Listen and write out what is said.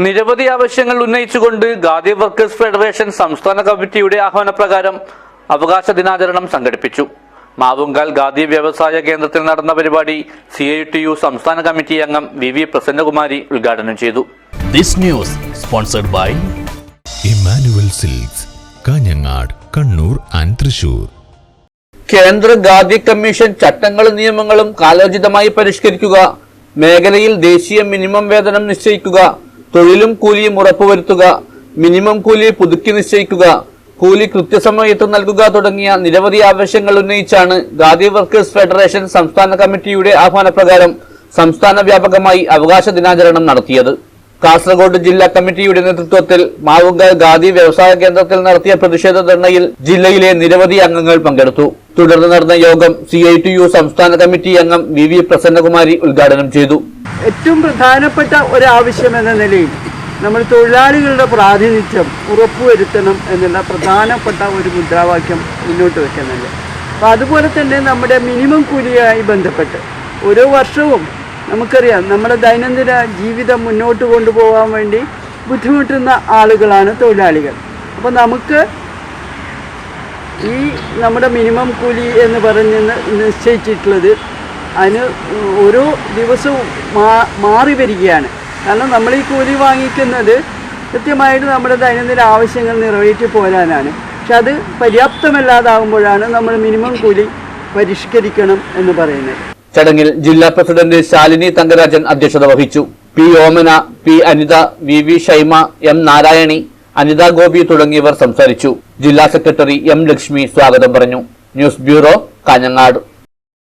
നിരവധി ആവശ്യങ്ങൾ ഉന്നയിച്ചുകൊണ്ട് ഖാദി വർക്കേഴ്സ് ഫെഡറേഷൻ സംസ്ഥാന കമ്മിറ്റിയുടെ ആഹ്വാനപ്രകാരം അവകാശ ദിനാചരണം സംഘടിപ്പിച്ചു. മാവുങ്കൽ ഖാദി വ്യവസായ കേന്ദ്രത്തിൽ നടന്ന പരിപാടി CITU സംസ്ഥാന കമ്മിറ്റി അംഗം VV പ്രസന്നകുമാരി ഉദ്ഘാടനം ചെയ്തു. This news sponsored by Emmanuel Silks, Kanhangad, Kannur and Thrissur. കേന്ദ്ര ഖാദി കമ്മീഷൻ ചട്ടങ്ങളും നിയമങ്ങളും കാലോചിതമായി പരിഷ്കരിക്കുക, മേഖലയിൽ ദേശീയ മിനിമം വേതനം നിശ്ചയിക്കുക, തൊഴിലും കൂലിയും ഉറപ്പുവരുത്തുക, മിനിമം കൂലി പുതുക്കി നിശ്ചയിക്കുക, കൂലി കൃത്യസമയത്ത് നൽകുക തുടങ്ങിയ നിരവധി ആവശ്യങ്ങൾ ഉന്നയിച്ചാണ് ഖാദി വർക്കേഴ്സ് ഫെഡറേഷൻ സംസ്ഥാന കമ്മിറ്റിയുടെ ആഹ്വാനപ്രകാരം സംസ്ഥാന വ്യാപകമായി അവകാശ ദിനാചരണം നടത്തിയത്. കാസർഗോഡ് ജില്ലാ കമ്മിറ്റിയുടെ നേതൃത്വത്തിൽ മാവുങ്കൽ ഖാദി വ്യവസായ കേന്ദ്രത്തിൽ നടത്തിയ പ്രതിഷേധ ധർണയിൽ ജില്ലയിലെ നിരവധി അംഗങ്ങൾ പങ്കെടുത്തു. തുടർന്ന് നടന്ന യോഗം CITU സംസ്ഥാന കമ്മിറ്റി അംഗം VV പ്രസന്നകുമാരി ഉദ്ഘാടനം ചെയ്തു. ഏറ്റവും പ്രധാനപ്പെട്ട ഒരു ആവശ്യം എന്ന നിലയിൽ നമ്മൾ തൊഴിലാളികളുടെ പ്രാതിനിധ്യം ഉറപ്പുവരുത്തണം എന്നുള്ള പ്രധാനപ്പെട്ട ഒരു മുദ്രാവാക്യം മുന്നോട്ട് വെക്കുന്നുണ്ട്. അപ്പോൾ അതുപോലെ തന്നെ നമ്മുടെ മിനിമം കൂലിയുമായി ബന്ധപ്പെട്ട് ഓരോ വർഷവും നമുക്കറിയാം നമ്മുടെ ദൈനംദിന ജീവിതം മുന്നോട്ട് കൊണ്ടുപോകാൻ വേണ്ടി ബുദ്ധിമുട്ടുന്ന ആളുകളാണ് തൊഴിലാളികൾ. അപ്പോൾ നമുക്ക് ഈ നമ്മുടെ മിനിമം കൂലി എന്ന് പറഞ്ഞ് നിശ്ചയിച്ചിട്ടുള്ളത് അതിന് ഓരോ ദിവസവും മാറി വരികയാണ്. കാരണം നമ്മൾ ഈ കൂലി വാങ്ങിക്കുന്നത് കൃത്യമായിട്ട് നമ്മുടെ ദൈനംദിന ആവശ്യങ്ങൾ നിറവേറ്റി പോരാനാണ്. പക്ഷെ അത് പര്യാപ്തമല്ലാതാകുമ്പോഴാണ് നമ്മൾ മിനിമം കൂലി പരിഷ്കരിക്കണം എന്ന് പറയുന്നത്. ചടങ്ങിൽ ജില്ലാ പ്രസിഡന്റ് ശാലിനി തങ്കരാജൻ അധ്യക്ഷത വഹിച്ചു. P. ഓമന, P. Anitha, VV Shaima, M. Narayani, Anitha Gopi തുടങ്ങിയവർ സംസാരിച്ചു. ജില്ലാ സെക്രട്ടറി M. ലക്ഷ്മി സ്വാഗതം പറഞ്ഞു. News bureau, Kanhangad.